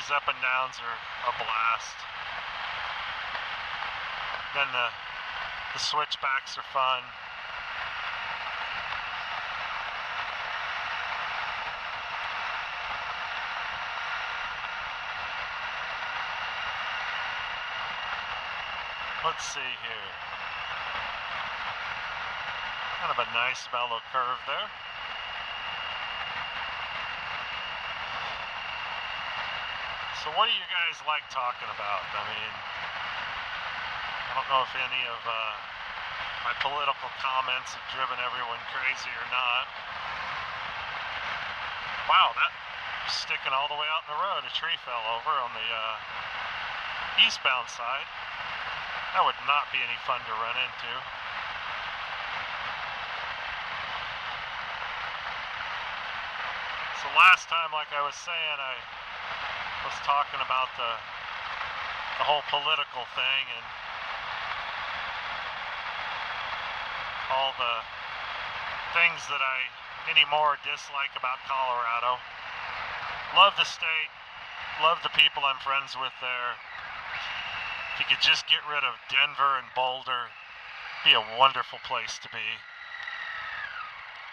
These up and downs are a blast. Then the switchbacks are fun. Let's see here. Kind of a nice mellow curve there. So what do you guys like talking about? I mean, I don't know if any of my political comments have driven everyone crazy or not. Wow, that was sticking all the way out in the road. A tree fell over on the eastbound side. That would not be any fun to run into. So last time, like I was saying, I was talking about the whole political thing and all the things that I anymore dislike about Colorado. Love the state, love the people I'm friends with there. If you could just get rid of Denver and Boulder, it'd be a wonderful place to be.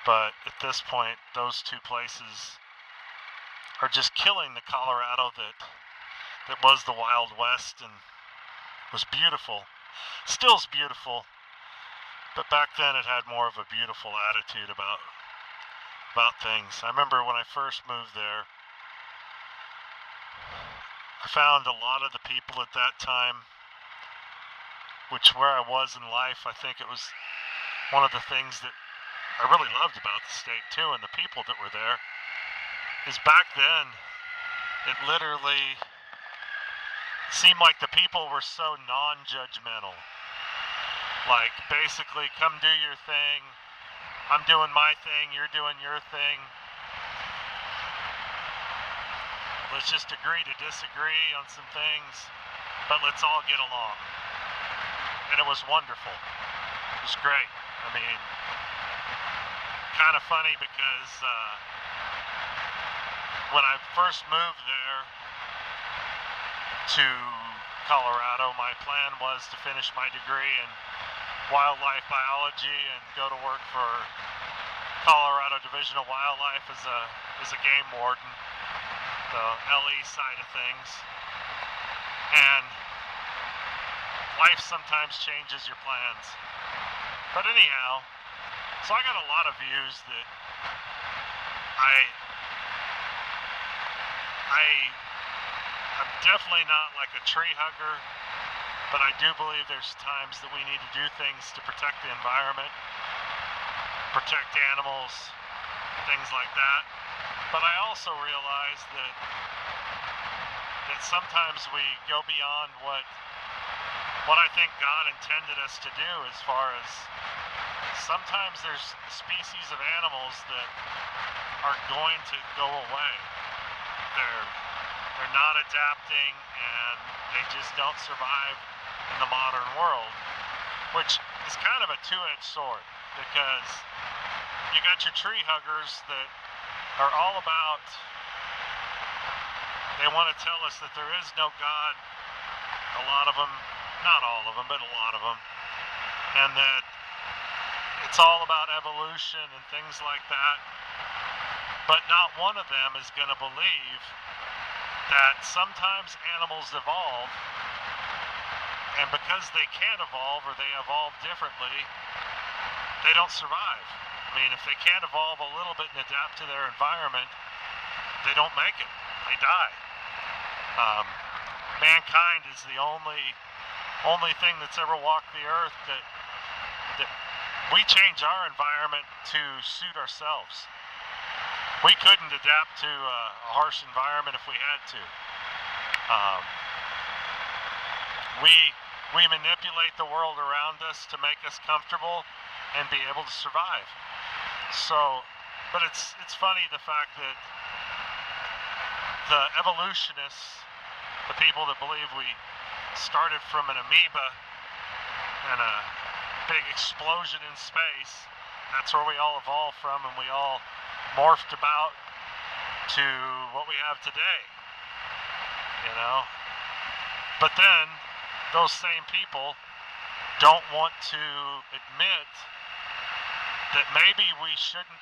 But at this point, those two places are just killing the Colorado that was the Wild West and was beautiful. Still's beautiful, but back then it had more of a beautiful attitude about things. I remember when I first moved there, I found a lot of the people at that time, which where I was in life, I think it was one of the things that I really loved about the state too, and the people that were there, is back then, it literally seemed like the people were so non-judgmental. Like, basically, come do your thing, I'm doing my thing, you're doing your thing. Let's just agree to disagree on some things, but let's all get along. And it was wonderful. It was great. I mean, kind of funny because when I first moved there to Colorado, my plan was to finish my degree in wildlife biology and go to work for Colorado Division of Wildlife as a game warden, the LE side of things. And life sometimes changes your plans. But anyhow, so I got a lot of views that I'm definitely not like a tree hugger, but I do believe there's times that we need to do things to protect the environment, protect animals, things like that. But I also realize that sometimes we go beyond what I think God intended us to do, as far as sometimes there's species of animals that are going to go away. They're not adapting, and they just don't survive in the modern world, which is kind of a two-edged sword, because you got your tree huggers that are all about, they want to tell us that there is no God, a lot of them, not all of them, but a lot of them, and that it's all about evolution and things like that. But not one of them is going to believe that sometimes animals evolve, and because they can't evolve or they evolve differently, they don't survive. I mean, if they can't evolve a little bit and adapt to their environment, they don't make it. They die. Mankind is the only thing that's ever walked the earth that we change our environment to suit ourselves. We couldn't adapt to a harsh environment if we had to. We manipulate the world around us to make us comfortable and be able to survive. So, but it's funny the fact that the evolutionists, the people that believe we started from an amoeba and a big explosion in space, that's where we all evolved from, and we all morphed about to what we have today. you know? But then those same people don't want to admit that maybe we shouldn't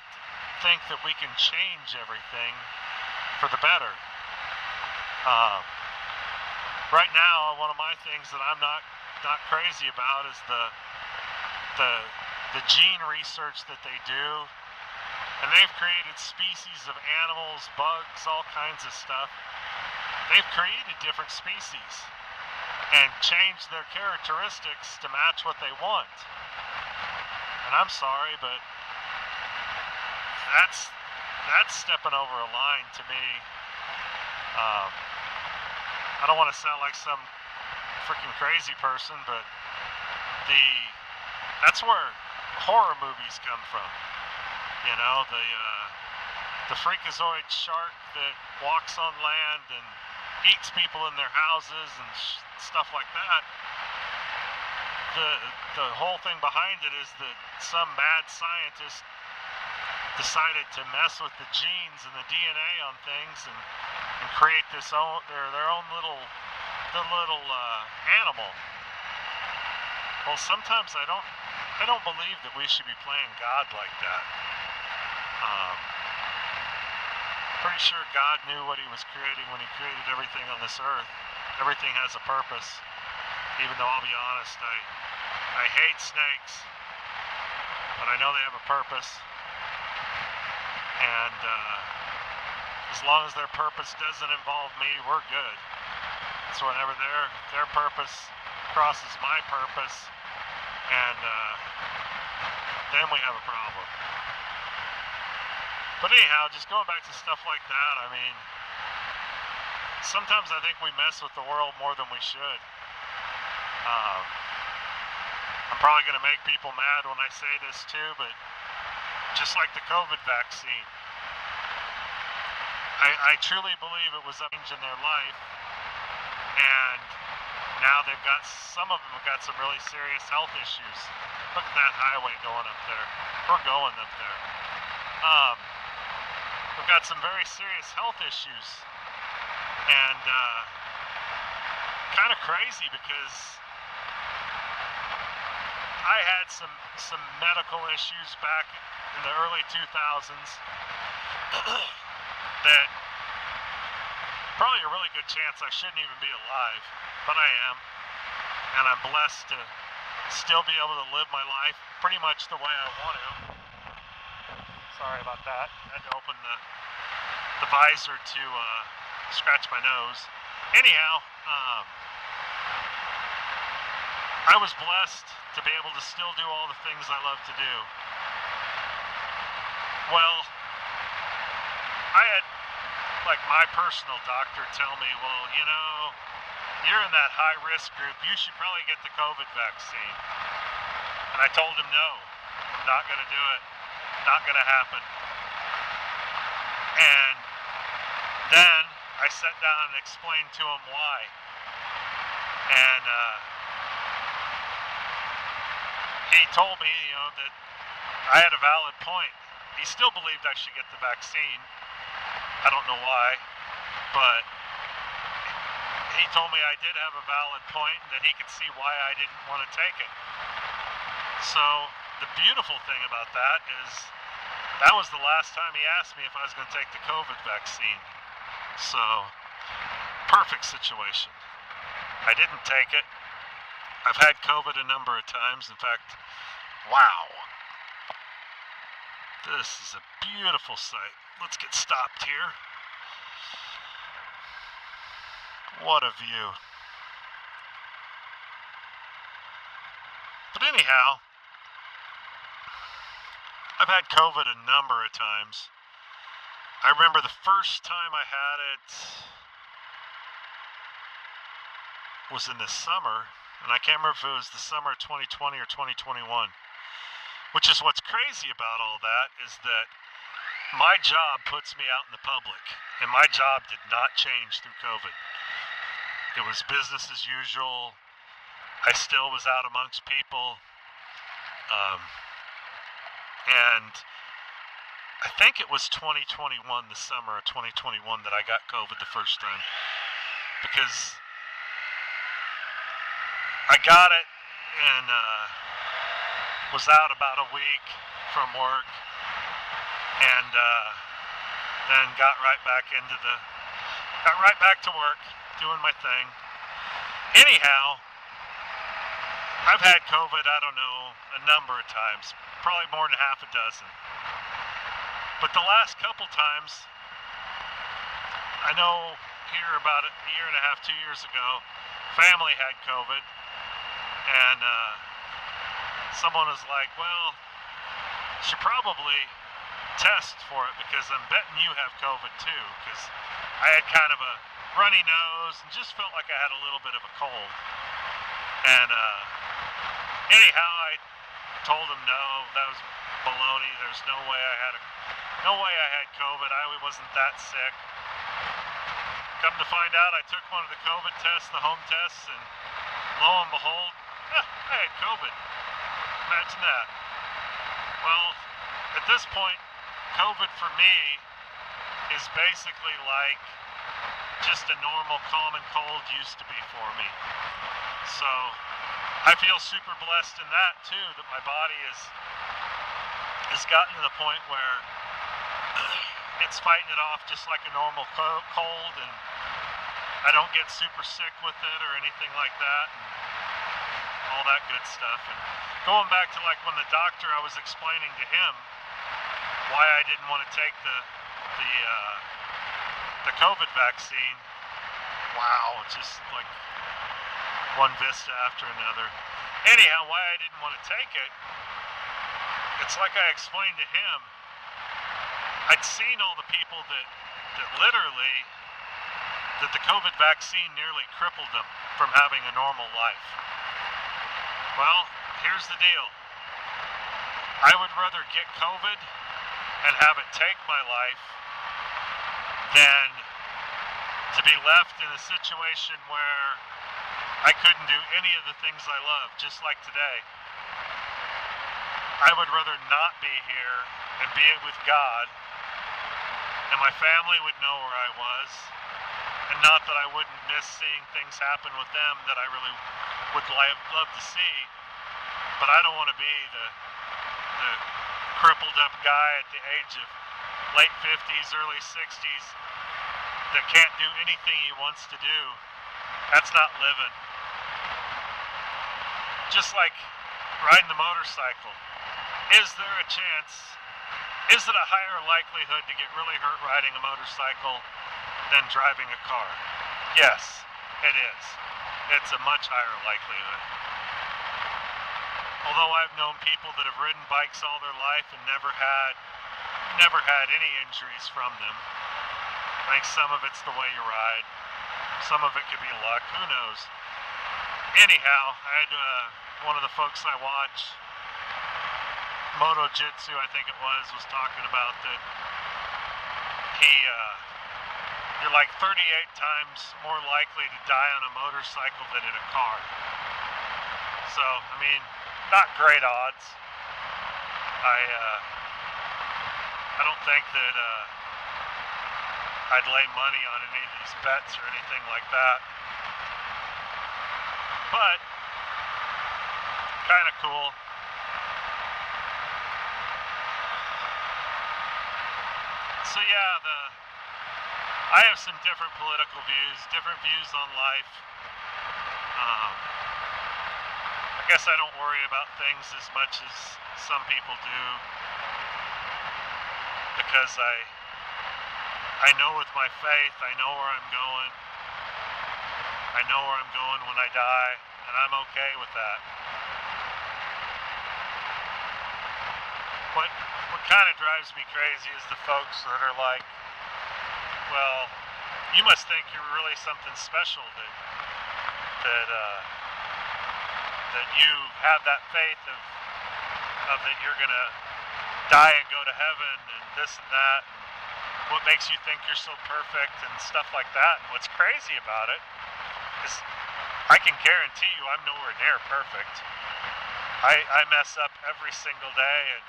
think that we can change everything for the better. Right now, one of my things that I'm not crazy about is the gene research that they do, and they've created species of animals, bugs, all kinds of stuff. They've created different species and changed their characteristics to match what they want. And I'm sorry, but that's stepping over a line to me. I don't want to sound like some freaking crazy person, but that's where horror movies come from. You know, the freakazoid shark that walks on land and eats people in their houses and stuff like that. The whole thing behind it is that some mad scientist decided to mess with the genes and the DNA on things and create their own little animal. Well, sometimes I don't believe that we should be playing God like that. Pretty sure God knew what he was creating when he created everything on this earth. Everything has a purpose. Even though I'll be honest, I hate snakes, but I know they have a purpose. And as long as their purpose doesn't involve me, we're good. So whenever their purpose crosses my purpose, and then we have a problem. But anyhow, just going back to stuff like that, I mean, sometimes I think we mess with the world more than we should. I'm probably going to make people mad when I say this too, but just like the COVID vaccine, I truly believe it was a change in their life, and now some of them have got some really serious health issues. Look at that highway going up there. We're going up there. We've got some very serious health issues, and kind of crazy because I had some medical issues back in the early 2000s that probably a really good chance I shouldn't even be alive, but I am, and I'm blessed to still be able to live my life pretty much the way I want to. Sorry about that. I had to open the visor to scratch my nose. Anyhow, I was blessed to be able to still do all the things I love to do. Well, I had my personal doctor tell me, well, you know, you're in that high risk group, you should probably get the COVID vaccine. And I told him no, I'm not going to do it. Not going to happen. And then I sat down and explained to him why. And he told me, you know, that I had a valid point. He still believed I should get the vaccine. I don't know why, but he told me I did have a valid point and that he could see why I didn't want to take it. So the beautiful thing about that is that was the last time he asked me if I was going to take the COVID vaccine. So, perfect situation. I didn't take it. I've had COVID a number of times. In fact, wow. This is a beautiful sight. Let's get stopped here. What a view. But anyhow, I've had COVID a number of times. I remember the first time I had it was in the summer, and I can't remember if it was the summer of 2020 or 2021. Which is what's crazy about all that is that my job puts me out in the public, and my job did not change through COVID. It was business as usual. I still was out amongst people. And I think it was 2021, the summer of 2021, that I got COVID the first time. because I got it and was out about a week from work, and then got right back to work, doing my thing. Anyhow, I've had COVID, I don't know, a number of times, probably more than half a dozen. But the last couple times, I know here about a year and a half, 2 years ago, family had COVID, and someone was like, well, you should probably test for it because I'm betting you have COVID too, because I had kind of a runny nose and just felt like I had a little bit of a cold. And anyhow, I told him no, that was baloney. There's no way I had COVID. I wasn't that sick. Come to find out, I took one of the COVID tests, the home tests, and lo and behold, I had COVID. Imagine that. Well, at this point, COVID for me is basically like just a normal common cold used to be for me. So I feel super blessed in that too, that my body has gotten to the point where it's fighting it off just like a normal cold, and I don't get super sick with it or anything like that, and all that good stuff. And going back to like when the doctor, I was explaining to him why I didn't want to take the COVID vaccine. Wow, just like one vista after another. Anyhow, why I didn't want to take it, it's like I explained to him, I'd seen all the people that literally, that the COVID vaccine nearly crippled them from having a normal life. Well, here's the deal. I would rather get COVID and have it take my life than to be left in a situation where I couldn't do any of the things I love, just like today. I would rather not be here and be with God, and my family would know where I was, and not that I wouldn't miss seeing things happen with them that I really would love to see, but I don't want to be the crippled up guy at the age of late 50s, early 60s that can't do anything he wants to do. That's not living. Just like riding the motorcycle. Is there a chance, is it a higher likelihood to get really hurt riding a motorcycle than driving a car? Yes, it is. It's a much higher likelihood. Although I've known people that have ridden bikes all their life and never had any injuries from them. I think some of it's the way you ride. Some of it could be luck. Who knows? Anyhow, I had one of the folks I watch, Moto Jitsu, I think it was talking about that you're like 38 times more likely to die on a motorcycle than in a car. So, I mean, not great odds. I don't think that I'd lay money on any of these bets or anything like that. But kind of cool. So yeah, I have some different political views, different views on life. I guess I don't worry about things as much as some people do, because I know with my faith, I know where I'm going. I know where I'm going when I die, and I'm okay with that. What kind of drives me crazy is the folks that are like, well, you must think you're really something special that you have that faith of that you're gonna die and go to heaven and this and that. And what makes you think you're so perfect and stuff like that? And what's crazy about it is I can guarantee you I'm nowhere near perfect. I mess up every single day and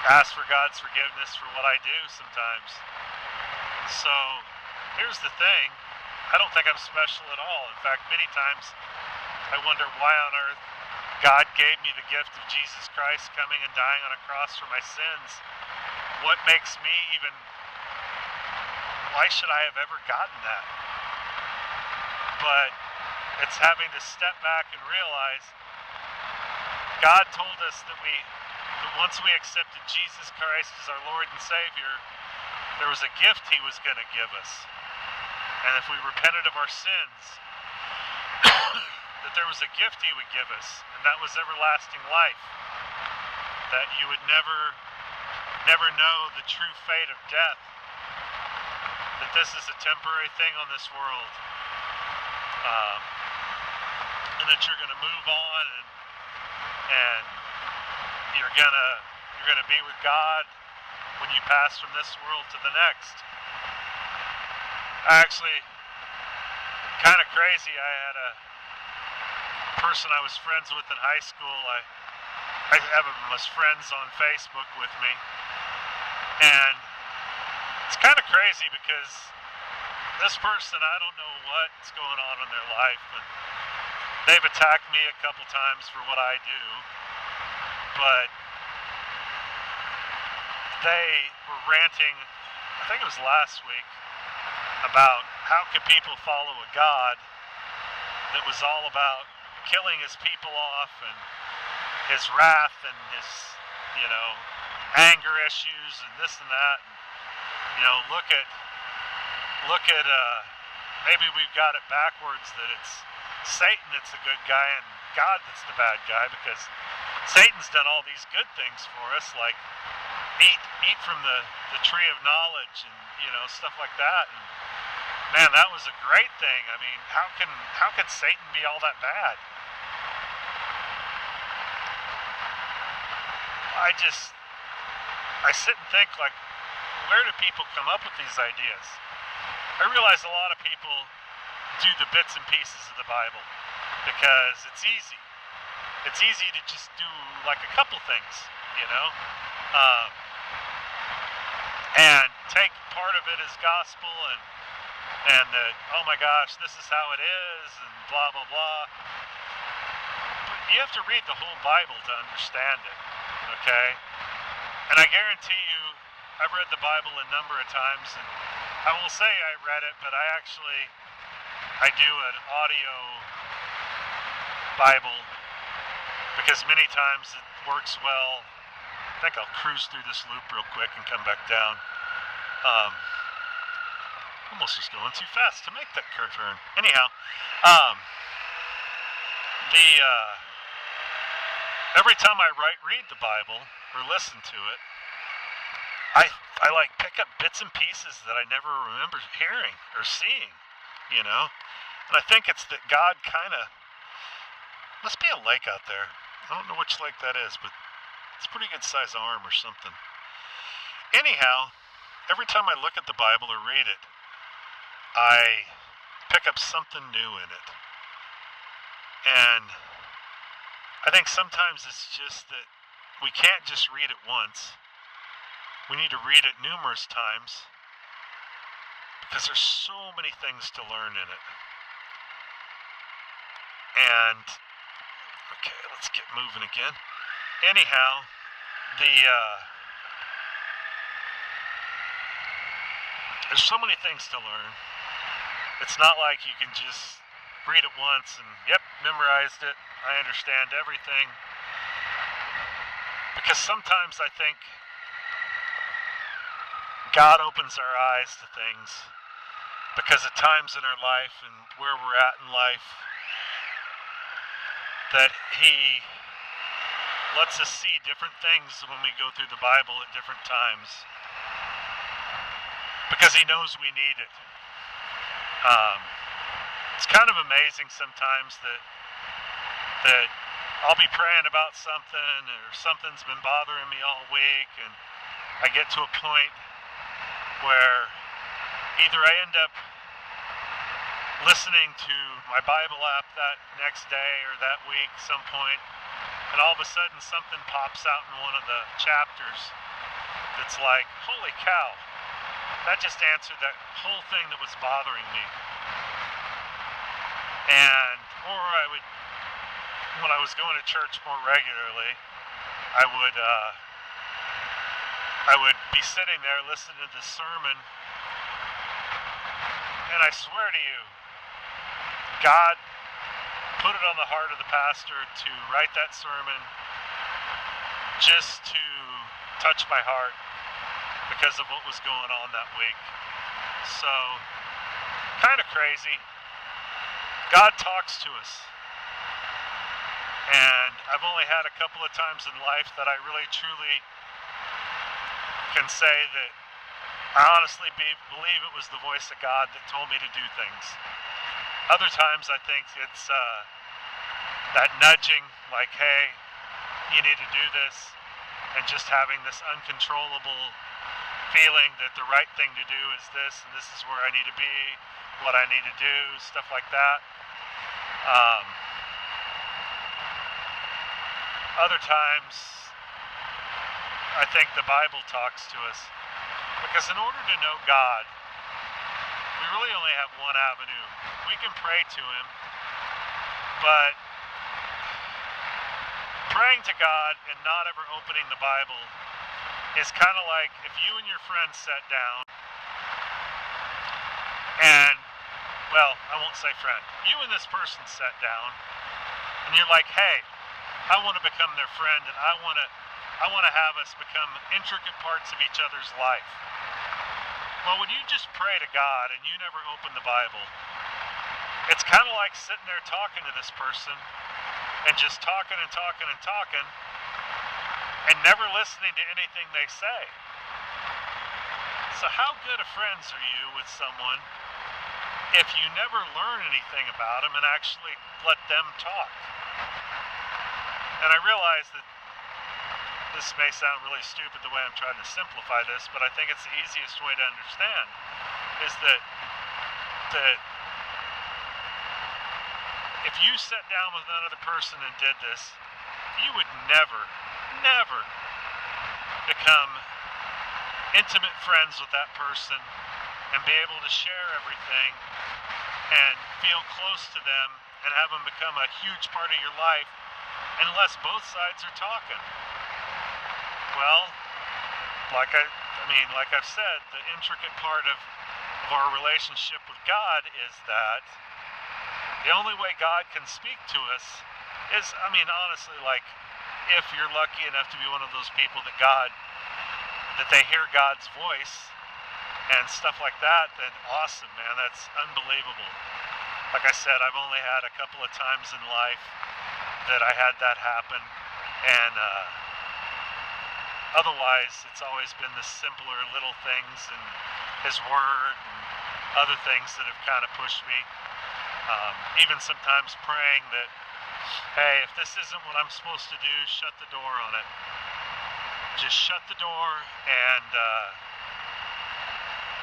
ask for God's forgiveness for what I do sometimes. So here's the thing. I don't think I'm special at all. In fact, many times I wonder why on earth God gave me the gift of Jesus Christ coming and dying on a cross for my sins. What makes me even, why should I have ever gotten that? But it's having to step back and realize God told us that once we accepted Jesus Christ as our Lord and Savior, there was a gift He was going to give us. And if we repented of our sins, that there was a gift He would give us, and that was everlasting life. That you would never know the true fate of death. That this is a temporary thing on this world. And that you're going to move on and you're gonna be with God when you pass from this world to the next. Actually, kind of crazy. I had a person I was friends with in high school. I have him as friends on Facebook with me, and it's kind of crazy because this person, I don't know what's going on in their life, but they've attacked me a couple times for what I do, but they were ranting, I think it was last week, about how could people follow a God that was all about killing His people off and His wrath and His, anger issues and this and that. And, look at maybe we've got it backwards, that it's Satan that's the good guy and God that's the bad guy, because Satan's done all these good things for us, like eat from the tree of knowledge and stuff like that. And man, that was a great thing. I mean, how can Satan be all that bad? I sit and think, like, where do people come up with these ideas? I realize a lot of people do the bits and pieces of the Bible because it's easy. It's easy to just do like a couple things, and take part of it as gospel and that, oh my gosh, this is how it is, and blah blah blah. But you have to read the whole Bible to understand it, okay? And I guarantee you, I've read the Bible a number of times, and I will say I read it, but I do an audio Bible because many times it works well. I think I'll cruise through this loop real quick and come back down. Almost just going too fast to make that curve turn. Anyhow, every time I read the Bible or listen to it, I like pick up bits and pieces that I never remember hearing or seeing, And I think it's that God must be a lake out there. I don't know which lake that is, but it's a pretty good size arm or something. Anyhow, every time I look at the Bible or read it, I pick up something new in it. And I think sometimes it's just that we can't just read it once. We need to read it numerous times because there's so many things to learn in it. And, okay, let's get moving again. Anyhow, there's so many things to learn. It's not like you can just read it once and, yep, memorized it, I understand everything. Because sometimes I think God opens our eyes to things because of times in our life and where we're at in life, that He lets us see different things when we go through the Bible at different times because He knows we need it. It's kind of amazing sometimes that I'll be praying about something or something's been bothering me all week, and I get to a point where either I end up listening to my Bible app that next day or that week some point, and all of a sudden something pops out in one of the chapters that's like, holy cow, that just answered that whole thing that was bothering me. And, or when I was going to church more regularly, I would be sitting there listening to this sermon, and I swear to you, God put it on the heart of the pastor to write that sermon just to touch my heart because of what was going on that week. So, kind of crazy. God talks to us. And I've only had a couple of times in life that I really truly can say that I honestly believe it was the voice of God that told me to do things. Other times I think it's that nudging, like, hey, you need to do this, and just having this uncontrollable feeling that the right thing to do is this, and this is where I need to be, what I need to do, stuff like that. Other times, I think the Bible talks to us, because in order to know God, we really only have one avenue. We can pray to Him, but praying to God and not ever opening the Bible is kind of like if you and your friends sat down and, well, I won't say friend, you and this person sat down and you're like, hey, I want to become their friend, and I want to have us become intricate parts of each other's life. Well, when you just pray to God and you never open the Bible, it's kind of like sitting there talking to this person and just talking and talking and talking and never listening to anything they say. So how good of friends are you with someone if you never learn anything about them and actually let them talk? And I realize that this may sound really stupid the way I'm trying to simplify this, but I think it's the easiest way to understand is that if you sat down with another person and did this, you would never become intimate friends with that person and be able to share everything and feel close to them and have them become a huge part of your life unless both sides are talking. Well, like I've said, the intricate part of our relationship with God is that the only way God can speak to us is, honestly, like, if you're lucky enough to be one of those people that they hear God's voice and stuff like that, then awesome, man, that's unbelievable. Like I said, I've only had a couple of times in life that I had that happen, and otherwise it's always been the simpler little things and His Word and other things that have kind of pushed me. Even sometimes praying that, hey, if this isn't what I'm supposed to do, shut the door on it. Just shut the door and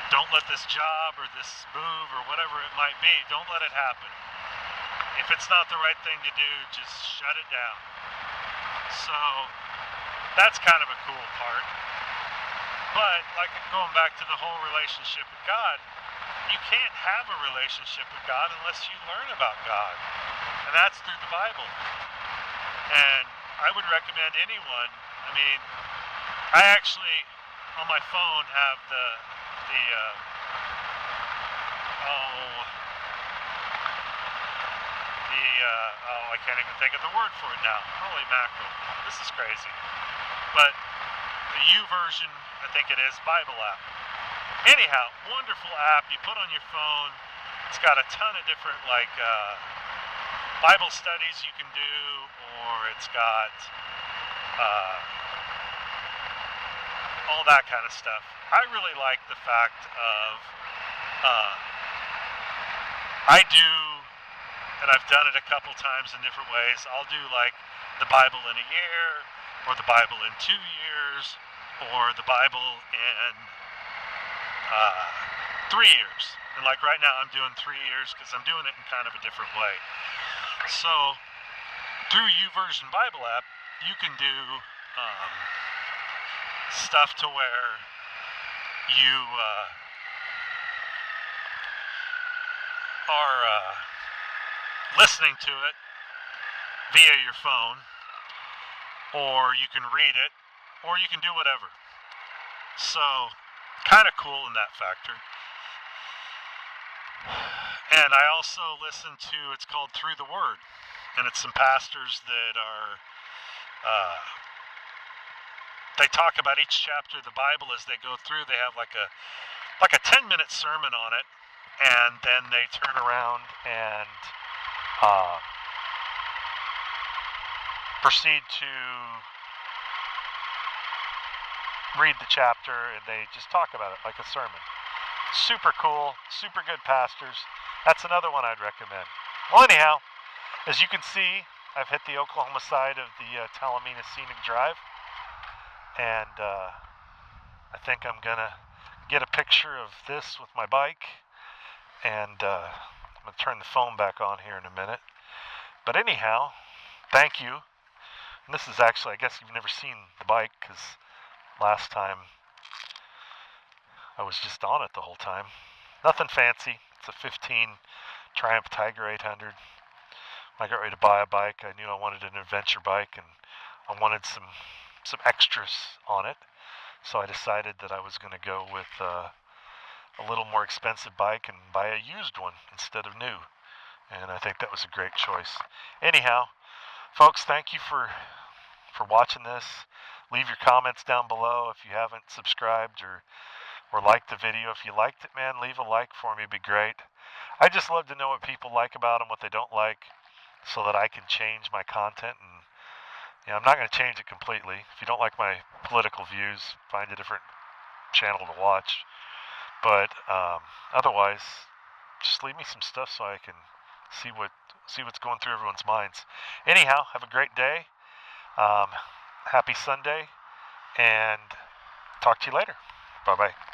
don't let this job or this move or whatever it might be, don't let it happen. If it's not the right thing to do, just shut it down. So that's kind of a cool part. But like going back to the whole relationship with God, you can't have a relationship with God unless you learn about God. And that's through the Bible. And I would recommend anyone, I actually, on my phone, have I can't even think of the word for it now. Holy mackerel. This is crazy. But the YouVersion, I think it is, Bible app. Anyhow, wonderful app you put on your phone. It's got a ton of different Bible studies you can do, or it's got all that kind of stuff. I really like the fact of I do, and I've done it a couple times in different ways. I'll do like the Bible in a year, or the Bible in 2 years, or the Bible in 3 years. And like right now I'm doing 3 years because I'm doing it in kind of a different way. So through YouVersion Bible app, you can do stuff to where you are listening to it via your phone, or you can read it, or you can do whatever. So, kind of cool in that factor. And I also listen to, it's called Through the Word, and it's some pastors that are, they talk about each chapter of the Bible as they go through. They have like a 10-minute sermon on it, and then they turn around and proceed to read the chapter, and they just talk about it like a sermon. Super cool, super good pastors. That's another one I'd recommend. Well, anyhow, as you can see, I've hit the Oklahoma side of the Talimena Scenic Drive, and I think I'm gonna get a picture of this with my bike, and I'm gonna turn the phone back on here in a minute. But anyhow, thank you. And this is actually, I guess you've never seen the bike, because last time I was just on it the whole time. Nothing fancy. It's a 15 Triumph Tiger 800. I got ready to buy a bike. I knew I wanted an adventure bike, and I wanted some extras on it. So I decided that I was going to go with a little more expensive bike and buy a used one instead of new. And I think that was a great choice. Anyhow, folks, thank you for watching this. Leave your comments down below if you haven't subscribed or liked the video. If you liked it, man, leave a like for me. It'd be great. I just love to know what people like about them, what they don't like, so that I can change my content. And I'm not going to change it completely. If you don't like my political views, find a different channel to watch. But otherwise, just leave me some stuff so I can see what's going through everyone's minds. Anyhow, have a great day. Happy Sunday, and talk to you later. Bye-bye.